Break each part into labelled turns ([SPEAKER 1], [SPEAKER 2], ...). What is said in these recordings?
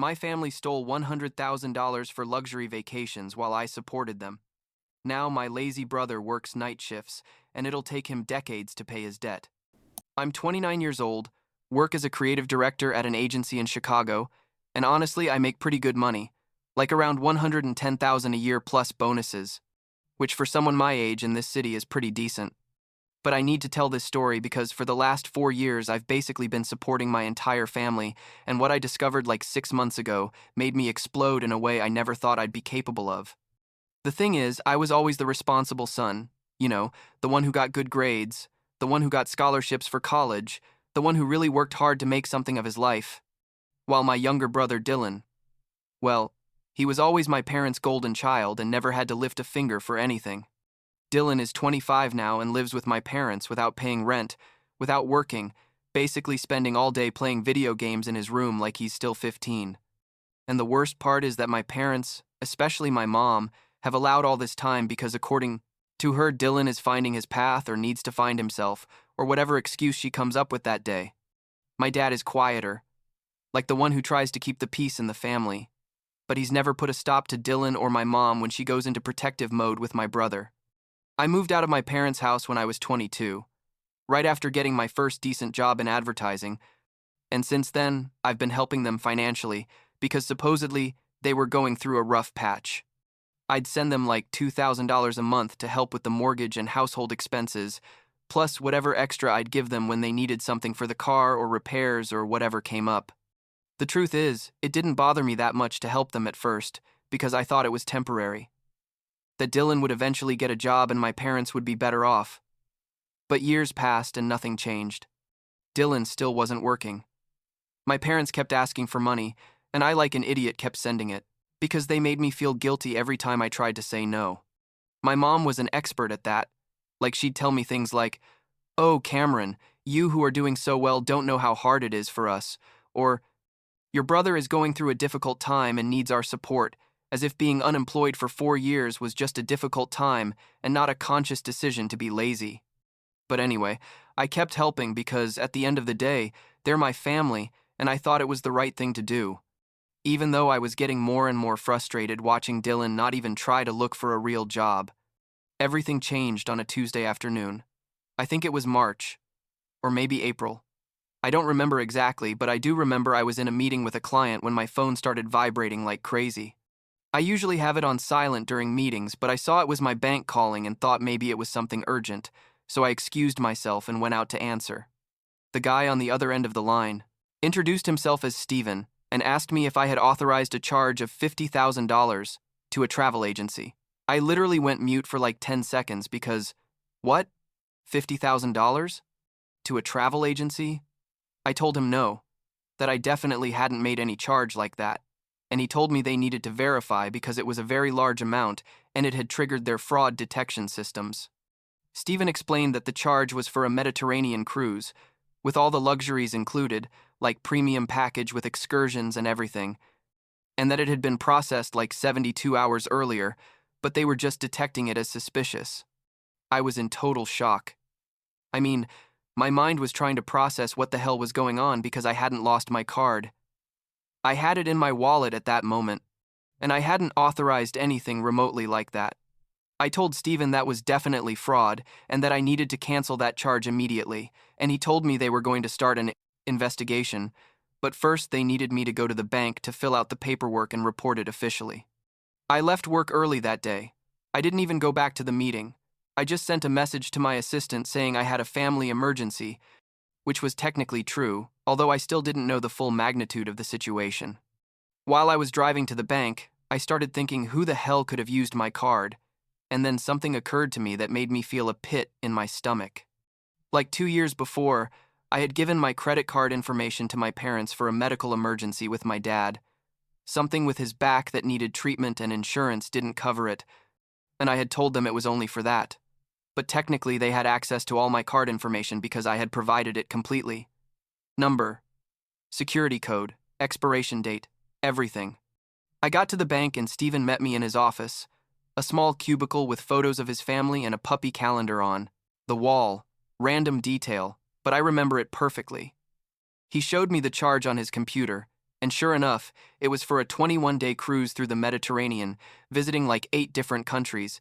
[SPEAKER 1] My family stole $100,000 for luxury vacations while I supported them. Now my lazy brother works night shifts, and it'll take him decades to pay his debt. I'm 29 years old, work as a creative director at an agency in Chicago, and honestly, I make pretty good money, like around $110,000 a year plus bonuses, which for someone my age in this city is pretty decent. But I need to tell this story because for the last 4 years, I've basically been supporting my entire family, and what I discovered like 6 months ago made me explode in a way I never thought I'd be capable of. The thing is, I was always the responsible son, the one who got good grades, the one who got scholarships for college, the one who really worked hard to make something of his life. While my younger brother Dylan, well, he was always my parents' golden child and never had to lift a finger for anything. Dylan is 25 now and lives with my parents without paying rent, without working, basically spending all day playing video games in his room like he's still 15. And the worst part is that my parents, especially my mom, have allowed all this time because according to her, Dylan is finding his path or needs to find himself, or whatever excuse she comes up with that day. My dad is quieter, like the one who tries to keep the peace in the family. But he's never put a stop to Dylan or my mom when she goes into protective mode with my brother. I moved out of my parents' house when I was 22, right after getting my first decent job in advertising, and since then, I've been helping them financially because supposedly they were going through a rough patch. I'd send them like $2,000 a month to help with the mortgage and household expenses, plus whatever extra I'd give them when they needed something for the car or repairs or whatever came up. The truth is, it didn't bother me that much to help them at first because I thought it was temporary. That Dylan would eventually get a job and my parents would be better off. But years passed and nothing changed. Dylan still wasn't working. My parents kept asking for money, and I like an idiot kept sending it, because they made me feel guilty every time I tried to say no. My mom was an expert at that. Like she'd tell me things like, "Oh, Cameron, you who are doing so well don't know how hard it is for us," or, "Your brother is going through a difficult time and needs our support," as if being unemployed for 4 years was just a difficult time and not a conscious decision to be lazy. But anyway, I kept helping because at the end of the day, they're my family, and I thought it was the right thing to do. Even though I was getting more and more frustrated watching Dylan not even try to look for a real job. Everything changed on a Tuesday afternoon. I think it was March, or maybe April. I don't remember exactly, but I do remember I was in a meeting with a client when my phone started vibrating like crazy. I usually have it on silent during meetings, but I saw it was my bank calling and thought maybe it was something urgent, so I excused myself and went out to answer. The guy on the other end of the line introduced himself as Steven and asked me if I had authorized a charge of $50,000 to a travel agency. I literally went mute for like 10 seconds because, what? $50,000? To a travel agency? I told him no, that I definitely hadn't made any charge like that. And he told me they needed to verify because it was a very large amount and it had triggered their fraud detection systems. Stephen explained that the charge was for a Mediterranean cruise, with all the luxuries included, like premium package with excursions and everything, and that it had been processed like 72 hours earlier, but they were just detecting it as suspicious. I was in total shock. I mean, my mind was trying to process what the hell was going on because I hadn't lost my card. I had it in my wallet at that moment, and I hadn't authorized anything remotely like that. I told Stephen that was definitely fraud and that I needed to cancel that charge immediately, and he told me they were going to start an investigation, but first they needed me to go to the bank to fill out the paperwork and report it officially. I left work early that day. I didn't even go back to the meeting. I just sent a message to my assistant saying I had a family emergency, which was technically true, although I still didn't know the full magnitude of the situation. While I was driving to the bank, I started thinking who the hell could have used my card, and then something occurred to me that made me feel a pit in my stomach. Like 2 years before, I had given my credit card information to my parents for a medical emergency with my dad. Something with his back that needed treatment and insurance didn't cover it, and I had told them it was only for that. But technically they had access to all my card information because I had provided it completely. Number, security code, expiration date, everything. I got to the bank and Stephen met me in his office, a small cubicle with photos of his family and a puppy calendar on the wall, random detail, but I remember it perfectly. He showed me the charge on his computer, And sure enough, it was for a 21-day cruise through the Mediterranean, visiting like 8 different countries.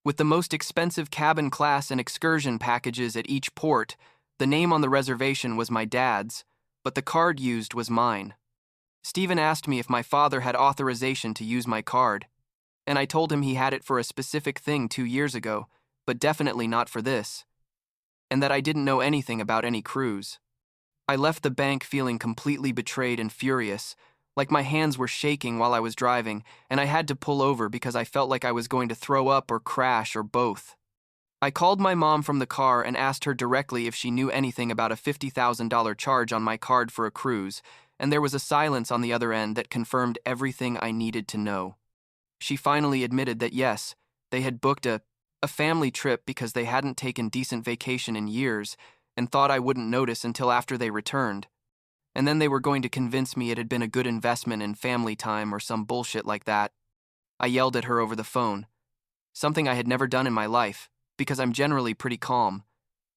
[SPEAKER 1] With the most expensive cabin class and excursion packages at each port, the name on the reservation was my dad's, but the card used was mine. Stephen asked me if my father had authorization to use my card, and I told him he had it for a specific thing 2 years ago, but definitely not for this, and that I didn't know anything about any cruise. I left the bank feeling completely betrayed and furious, like my hands were shaking while I was driving, and I had to pull over because I felt like I was going to throw up or crash or both. I called my mom from the car and asked her directly if she knew anything about a $50,000 charge on my card for a cruise, and there was a silence on the other end that confirmed everything I needed to know. She finally admitted that yes, they had booked a family trip because they hadn't taken decent vacation in years and thought I wouldn't notice until after they returned. And then they were going to convince me it had been a good investment in family time or some bullshit like that. I yelled at her over the phone, something I had never done in my life, because I'm generally pretty calm,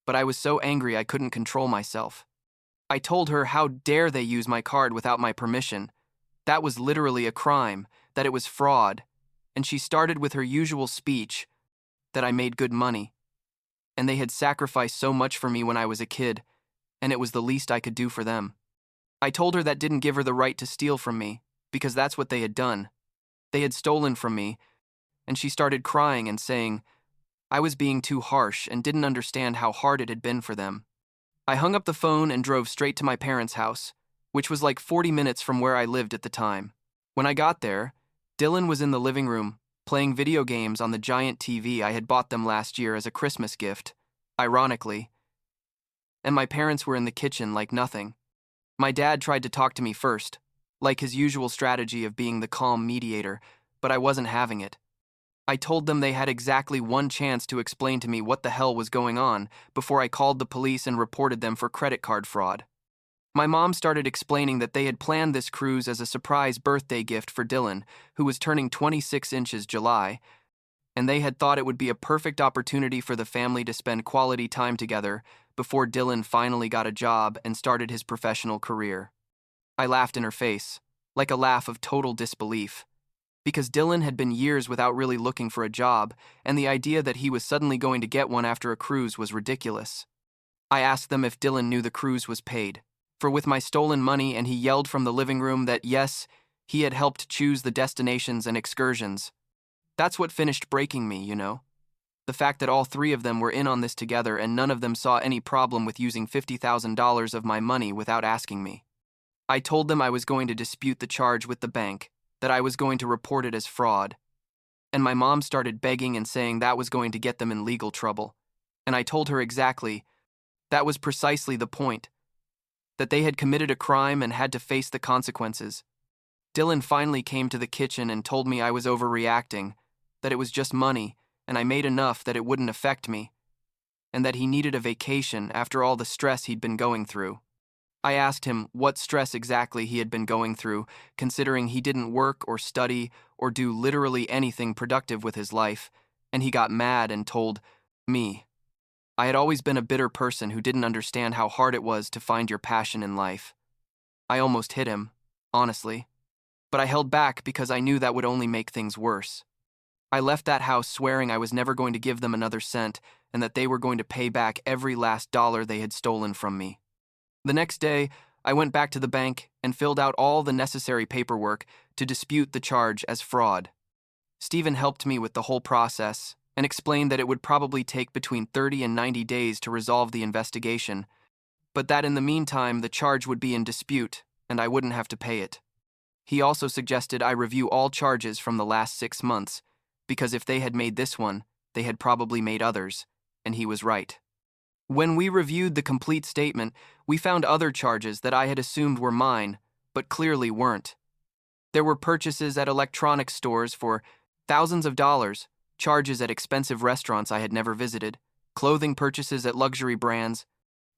[SPEAKER 1] but I was so angry I couldn't control myself. I told her how dare they use my card without my permission. That was literally a crime, that it was fraud, and she started with her usual speech that I made good money, and they had sacrificed so much for me when I was a kid, and it was the least I could do for them. I told her that didn't give her the right to steal from me, because that's what they had done. They had stolen from me, and she started crying and saying I was being too harsh and didn't understand how hard it had been for them. I hung up the phone and drove straight to my parents' house, which was like 40 minutes from where I lived at the time. When I got there, Dylan was in the living room, playing video games on the giant TV I had bought them last year as a Christmas gift, ironically, and my parents were in the kitchen like nothing. My dad tried to talk to me first, like his usual strategy of being the calm mediator, but I wasn't having it. I told them they had exactly one chance to explain to me what the hell was going on before I called the police and reported them for credit card fraud. My mom started explaining that they had planned this cruise as a surprise birthday gift for Dylan, who was turning 26 inches July, and they had thought it would be a perfect opportunity for the family to spend quality time together before Dylan finally got a job and started his professional career. I laughed in her face, like a laugh of total disbelief, because Dylan had been years without really looking for a job, and the idea that he was suddenly going to get one after a cruise was ridiculous. I asked them if Dylan knew the cruise was paid, for with my stolen money, and he yelled from the living room that yes, he had helped choose the destinations and excursions. That's what finished breaking me, you know. The fact that all 3 of them were in on this together and none of them saw any problem with using $50,000 of my money without asking me. I told them I was going to dispute the charge with the bank, that I was going to report it as fraud. And my mom started begging and saying that was going to get them in legal trouble. And I told her exactly, that was precisely the point, that they had committed a crime and had to face the consequences. Dylan finally came to the kitchen and told me I was overreacting, that it was just money, and I made enough that it wouldn't affect me, and that he needed a vacation after all the stress he'd been going through. I asked him what stress exactly he had been going through, considering he didn't work or study or do literally anything productive with his life, and he got mad and told me. I had always been a bitter person who didn't understand how hard it was to find your passion in life. I almost hit him, honestly, but I held back because I knew that would only make things worse. I left that house swearing I was never going to give them another cent and that they were going to pay back every last dollar they had stolen from me. The next day, I went back to the bank and filled out all the necessary paperwork to dispute the charge as fraud. Stephen helped me with the whole process and explained that it would probably take between 30 and 90 days to resolve the investigation, but that in the meantime the charge would be in dispute and I wouldn't have to pay it. He also suggested I review all charges from the last 6 months, because if they had made this one, they had probably made others, and he was right. When we reviewed the complete statement, we found other charges that I had assumed were mine, but clearly weren't. There were purchases at electronics stores for thousands of dollars, charges at expensive restaurants I had never visited, clothing purchases at luxury brands.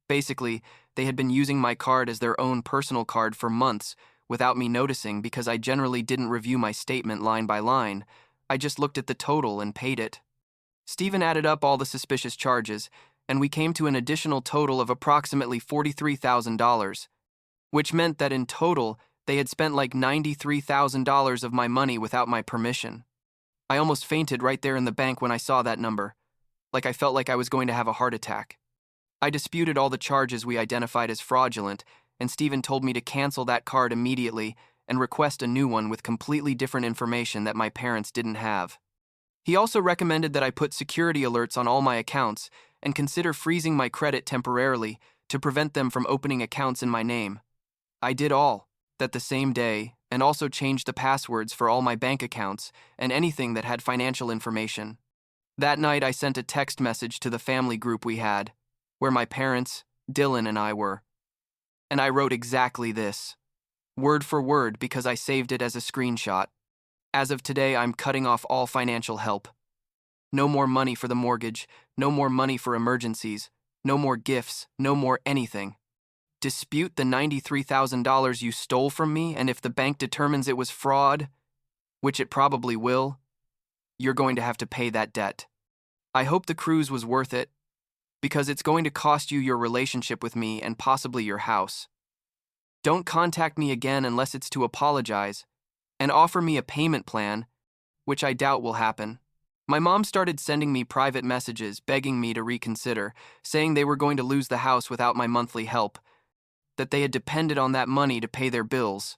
[SPEAKER 1] Basically, they had been using my card as their own personal card for months without me noticing because I generally didn't review my statement line by line. I just looked at the total and paid it. Stephen added up all the suspicious charges, and we came to an additional total of approximately $43,000, which meant that in total, They had spent like $93,000 of my money without my permission. I almost fainted right there in the bank when I saw that number, like I felt like I was going to have a heart attack. I disputed all the charges we identified as fraudulent, and Stephen told me to cancel that card immediately and request a new one with completely different information that my parents didn't have. He also recommended that I put security alerts on all my accounts and consider freezing my credit temporarily to prevent them from opening accounts in my name. I did all that the same day and also changed the passwords for all my bank accounts and anything that had financial information. That night, I sent a text message to the family group we had, where my parents, Dylan, and I were. And I wrote exactly this, word for word, because I saved it as a screenshot. As of today, I'm cutting off all financial help. No more money for the mortgage, no more money for emergencies, no more gifts, no more anything. Dispute the $93,000 you stole from me, and if the bank determines it was fraud, which it probably will, you're going to have to pay that debt. I hope the cruise was worth it, because it's going to cost you your relationship with me and possibly your house. Don't contact me again unless it's to apologize, and offer me a payment plan, which I doubt will happen. My mom started sending me private messages begging me to reconsider, saying they were going to lose the house without my monthly help, that they had depended on that money to pay their bills.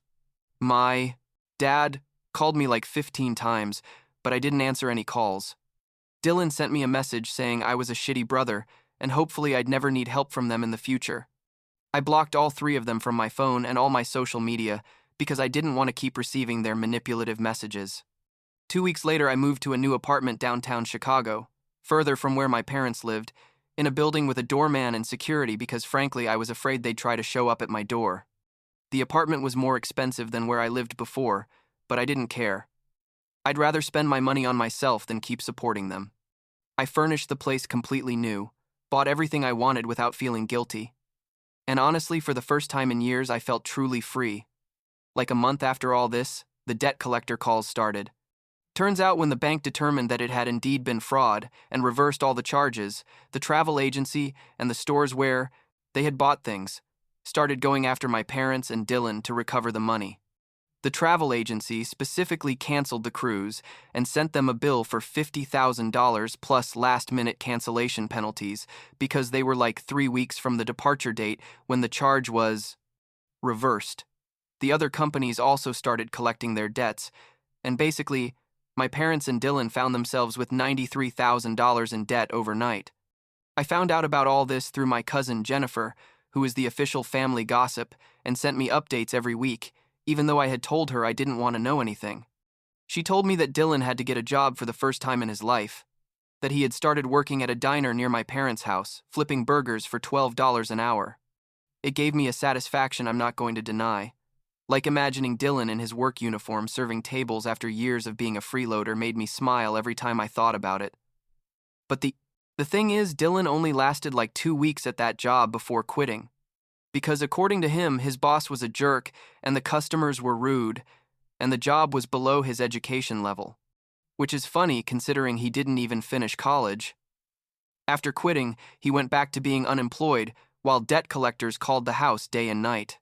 [SPEAKER 1] My dad called me like 15 times, but I didn't answer any calls. Dylan sent me a message saying I was a shitty brother, and hopefully I'd never need help from them in the future. I blocked all three of them from my phone and all my social media because I didn't want to keep receiving their manipulative messages. 2 weeks later, I moved to a new apartment downtown Chicago, further from where my parents lived, in a building with a doorman and security because frankly I was afraid they'd try to show up at my door. The apartment was more expensive than where I lived before, but I didn't care. I'd rather spend my money on myself than keep supporting them. I furnished the place completely new, bought everything I wanted without feeling guilty. And honestly, for the first time in years, I felt truly free. Like a month after all this, the debt collector calls started. Turns out when the bank determined that it had indeed been fraud and reversed all the charges, the travel agency and the stores where they had bought things started going after my parents and Dylan to recover the money. The travel agency specifically canceled the cruise and sent them a bill for $50,000 plus last-minute cancellation penalties because they were like 3 weeks from the departure date when the charge was reversed. The other companies also started collecting their debts, and basically, my parents and Dylan found themselves with $93,000 in debt overnight. I found out about all this through my cousin Jennifer, who is the official family gossip and sent me updates every week, even though I had told her I didn't want to know anything. She told me that Dylan had to get a job for the first time in his life, that he had started working at a diner near my parents' house, flipping burgers for $12 an hour. It gave me a satisfaction I'm not going to deny. Like imagining Dylan in his work uniform serving tables after years of being a freeloader made me smile every time I thought about it. But the thing is, Dylan only lasted like 2 weeks at that job before quitting. Because according to him, his boss was a jerk, and the customers were rude, and the job was below his education level. Which is funny considering he didn't even finish college. After quitting, he went back to being unemployed, while debt collectors called the house day and night.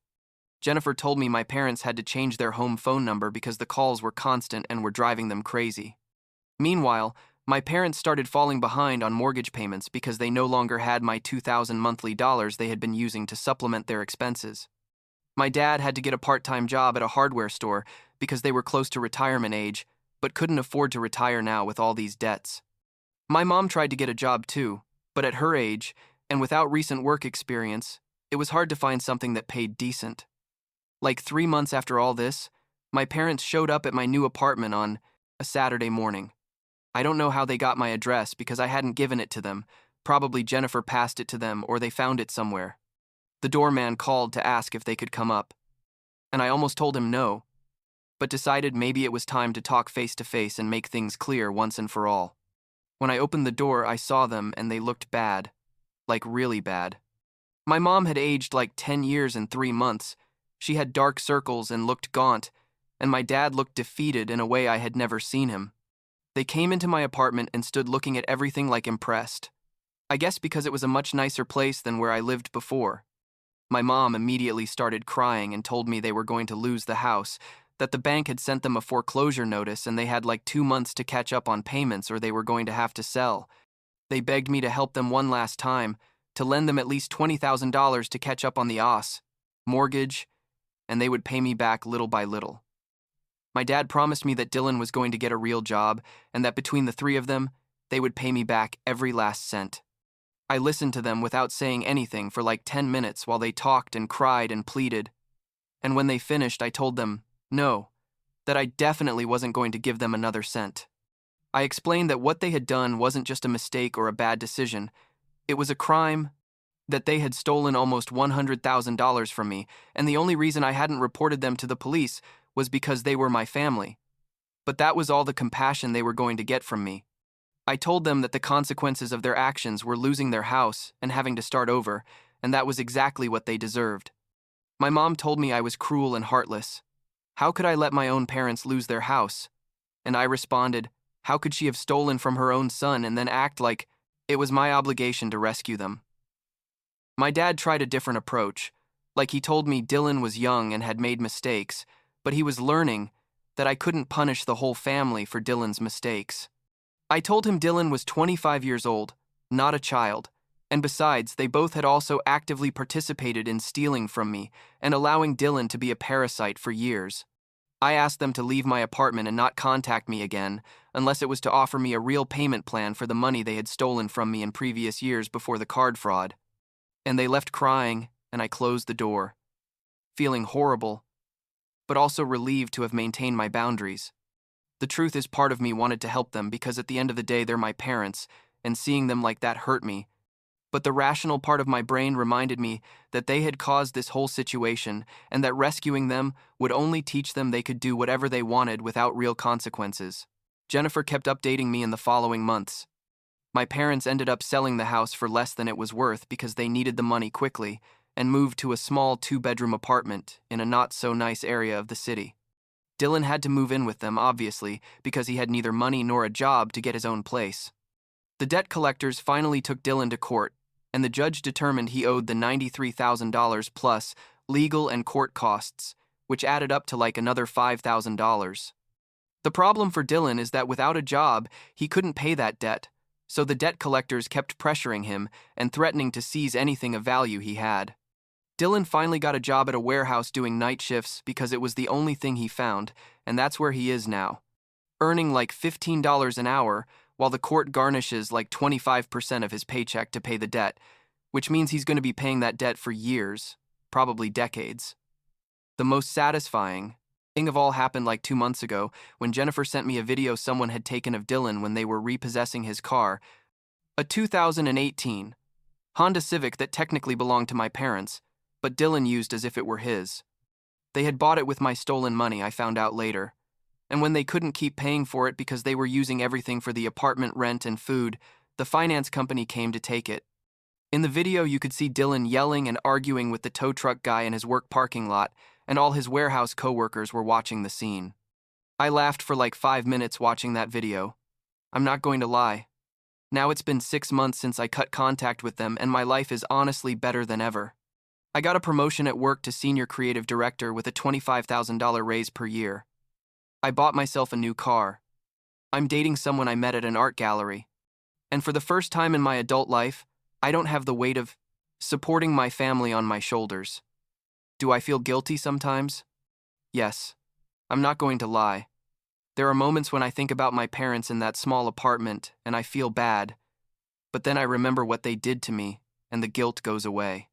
[SPEAKER 1] Jennifer told me my parents had to change their home phone number because the calls were constant and were driving them crazy. Meanwhile, my parents started falling behind on mortgage payments because they no longer had my $2,000 monthly dollars they had been using to supplement their expenses. My dad had to get a part-time job at a hardware store because they were close to retirement age, but couldn't afford to retire now with all these debts. My mom tried to get a job too, but at her age, and without recent work experience, it was hard to find something that paid decent. Like 3 months after all this, my parents showed up at my new apartment on a Saturday morning. I don't know how they got my address because I hadn't given it to them. Probably Jennifer passed it to them or they found it somewhere. The doorman called to ask if they could come up, and I almost told him no, but decided maybe it was time to talk face to face and make things clear once and for all. When I opened the door, I saw them and they looked bad, like really bad. My mom had aged like 10 years and 3 months. She had dark circles and looked gaunt, and my dad looked defeated in a way I had never seen him. They came into my apartment and stood looking at everything like impressed. I guess because it was a much nicer place than where I lived before. My mom immediately started crying and told me they were going to lose the house, that the bank had sent them a foreclosure notice and they had like 2 months to catch up on payments or they were going to have to sell. They begged me to help them one last time, to lend them at least $20,000 to catch up on the mortgage, and they would pay me back little by little. My dad promised me that Dylan was going to get a real job and that between the three of them, they would pay me back every last cent. I listened to them without saying anything for like 10 minutes while they talked and cried and pleaded. And when they finished, I told them, no, that I definitely wasn't going to give them another cent. I explained that what they had done wasn't just a mistake or a bad decision. It was a crime, that they had stolen almost $100,000 from me, and the only reason I hadn't reported them to the police was because they were my family. But that was all the compassion they were going to get from me. I told them that the consequences of their actions were losing their house and having to start over, and that was exactly what they deserved. My mom told me I was cruel and heartless. How could I let my own parents lose their house? And I responded, how could she have stolen from her own son and then act like it was my obligation to rescue them? My dad tried a different approach, like he told me Dylan was young and had made mistakes, but he was learning that I couldn't punish the whole family for Dylan's mistakes. I told him Dylan was 25 years old, not a child, and besides, they both had also actively participated in stealing from me and allowing Dylan to be a parasite for years. I asked them to leave my apartment and not contact me again unless it was to offer me a real payment plan for the money they had stolen from me in previous years before the card fraud. And they left crying, and I closed the door, feeling horrible, but also relieved to have maintained my boundaries. The truth is, part of me wanted to help them because at the end of the day they're my parents, and seeing them like that hurt me. But the rational part of my brain reminded me that they had caused this whole situation and that rescuing them would only teach them they could do whatever they wanted without real consequences. Jennifer kept updating me in the following months. My parents ended up selling the house for less than it was worth because they needed the money quickly and moved to a small 2-bedroom apartment in a not-so-nice area of the city. Dylan had to move in with them, obviously, because he had neither money nor a job to get his own place. The debt collectors finally took Dylan to court, and the judge determined he owed the $93,000 plus legal and court costs, which added up to like another $5,000. The problem for Dylan is that without a job, he couldn't pay that debt, so the debt collectors kept pressuring him and threatening to seize anything of value he had. Dylan finally got a job at a warehouse doing night shifts because it was the only thing he found, and that's where he is now, earning like $15 an hour while the court garnishes like 25% of his paycheck to pay the debt, which means he's going to be paying that debt for years, probably decades. The most satisfying thing of all happened like 2 months ago when Jennifer sent me a video someone had taken of Dylan when they were repossessing his car, a 2018 Honda Civic that technically belonged to my parents, but Dylan used as if it were his. They had bought it with my stolen money, I found out later. And when they couldn't keep paying for it because they were using everything for the apartment rent and food, the finance company came to take it. In the video, you could see Dylan yelling and arguing with the tow truck guy in his work parking lot, and all his warehouse co-workers were watching the scene. I laughed for like 5 minutes watching that video. I'm not going to lie. Now it's been 6 months since I cut contact with them, and my life is honestly better than ever. I got a promotion at work to senior creative director with a $25,000 raise per year. I bought myself a new car. I'm dating someone I met at an art gallery. And for the first time in my adult life, I don't have the weight of supporting my family on my shoulders. Do I feel guilty sometimes? Yes. I'm not going to lie. There are moments when I think about my parents in that small apartment and I feel bad. But then I remember what they did to me, and the guilt goes away.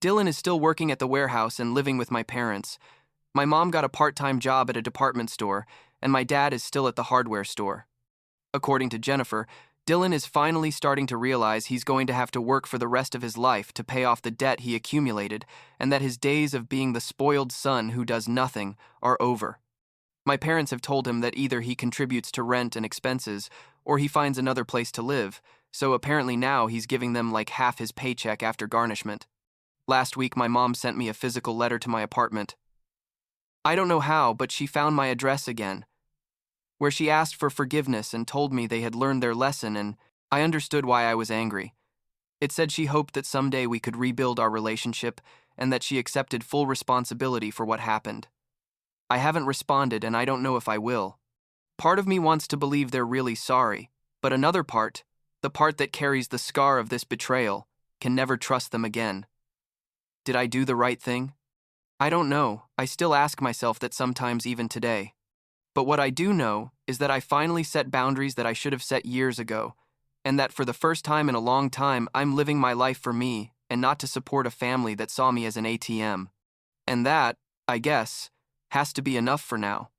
[SPEAKER 1] Dylan is still working at the warehouse and living with my parents. My mom got a part-time job at a department store, and my dad is still at the hardware store. According to Jennifer, Dylan is finally starting to realize he's going to have to work for the rest of his life to pay off the debt he accumulated, and that his days of being the spoiled son who does nothing are over. My parents have told him that either he contributes to rent and expenses, or he finds another place to live, so apparently now he's giving them like half his paycheck after garnishment. Last week, my mom sent me a physical letter to my apartment. I don't know how, but she found my address again, where she asked for forgiveness and told me they had learned their lesson, and I understood why I was angry. It said she hoped that someday we could rebuild our relationship and that she accepted full responsibility for what happened. I haven't responded, and I don't know if I will. Part of me wants to believe they're really sorry, but another part, the part that carries the scar of this betrayal, can never trust them again. Did I do the right thing? I don't know. I still ask myself that sometimes, even today. But what I do know is that I finally set boundaries that I should have set years ago, and that for the first time in a long time, I'm living my life for me and not to support a family that saw me as an ATM. And that, I guess, has to be enough for now.